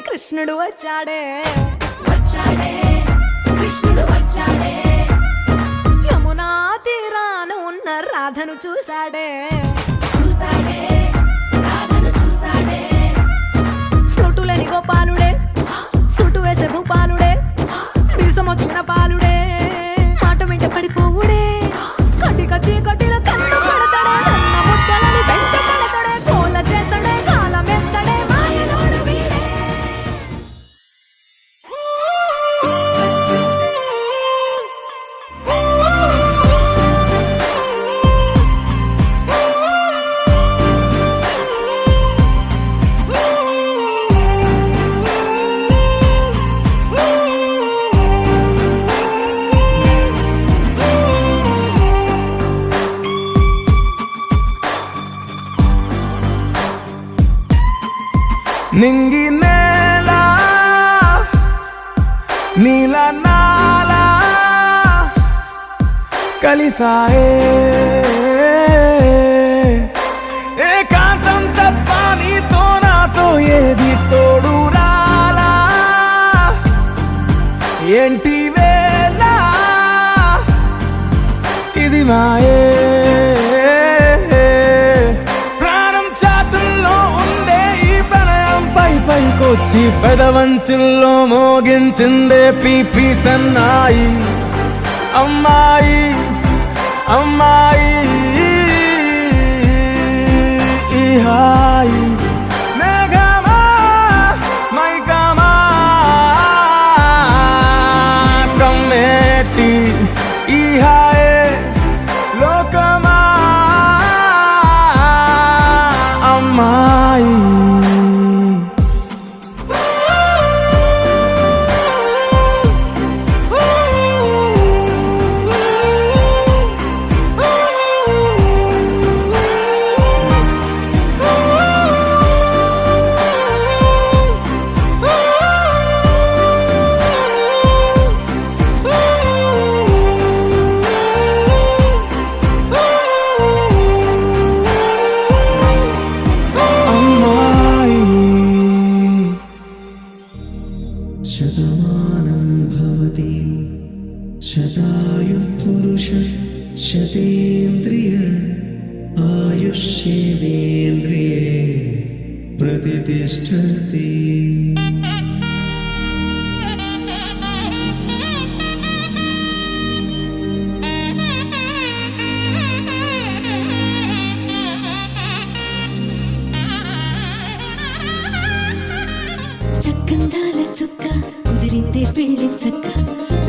కృష్ణుడు వచ్చాడే వచ్చాడే కృష్ణుడు వచ్చాడే యమునా తీరాన ఉన్న రాధను చూశాడే చూసాడే రాధను చూసాడే ఫ్లూటులేని గోపాలుడే సుటు వేసే భూపాలుడే మీసమొచ్చిన పాలుడే మాట వెంట పడిపోవుడే కటిక చీకటిలో కన్ను పడతాడే నన్న ముద్దలని వెంట పడతాడే కోల చేస్తాడే కాలమేస్తాడే మాయలోడు వీడే నింగి నేల నీల నాల కలిసాయే ఏకాంతం తప్ప నీతో నాతో ఏది తోడు రాలా ఏంటి వేళ ఇది మాయే పైకొచ్చి పెదవంచుల్లో మోగించిందే పీపీ సన్నాయి అమ్మాయి అమ్మాయి ఈ హాయి మేఘమా మైకమా కమ్మేటి ఈ హాయే లోకమా అమ్మాయి शतमानं भवति शतायुः पुरुष शतेन्द्रिय आयुष्येवेन्द्रिये प्रतितिष्ठति గంధాల చుక్క కుదిరిందే పెళ్లి చక్క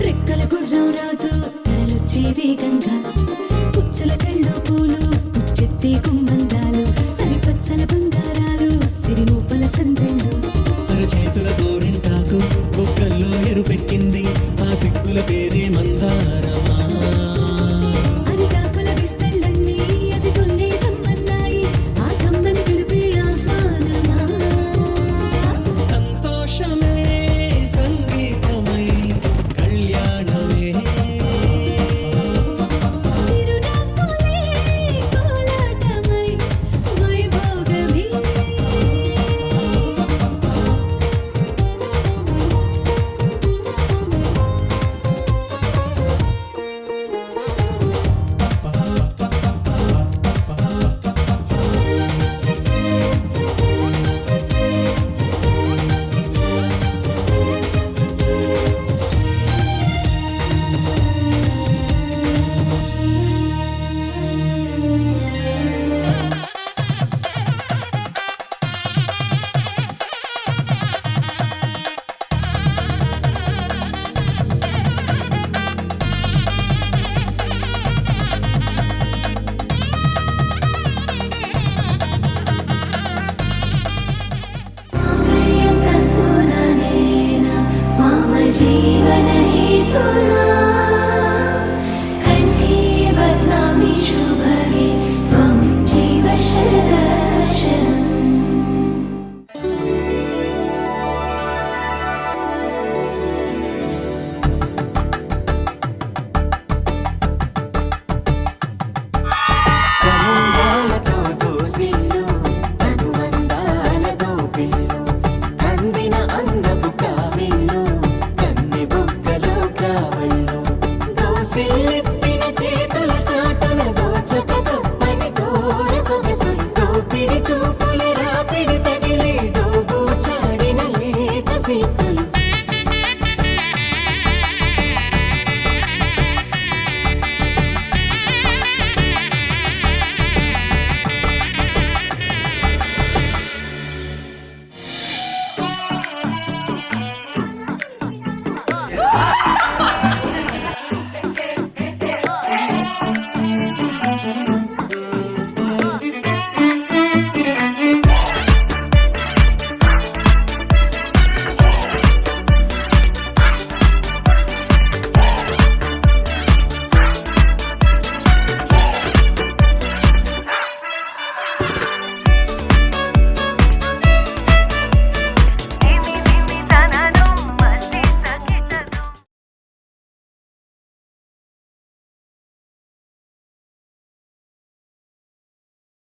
రెక్కల గుర్రం రాజు తరలొచ్చే వేగంగా పుచ్చల చెళ్ళు పూలు పుచ్చెత్తే గుమ్మందాలు అలి పచ్చల బంగారాలు సిరిమూపల సందెళ్ళు చేతుల గోరింటాకు బొక్కల్లో ఎరుపెక్కింది ఆ సిక్కుల పేరే మందారమా అరిటాకుల విస్తళ్ళన్నీ అది తొండే కమ్మన్నాయి ఆ కమ్మని పిలిపే ఆహ్వానమా సంతోషమే సంగీతమై కళ్యాణమే చిరునవ్వులే కోలాటమై వైభోగమే మాంగళ్యం తంతుననేన మమ జీవన హేతునా కంఠే బధ్నామి శుభగే త్వం జీవ శరదర్శనం కలంగాలతో దోసిల్లు అనుబంధాలతో పిల్లు అందిన అందపు కావిళ్ళు కన్నె బుగ్గలో క్రావళ్ళు దోసిల్లెత్తిన చేతుల చాటున దోచక తప్పని దూర సొగసు దోపిడి చూపుల రాపిడి తగిలి దోబూచాడిన లేత సిగ్గు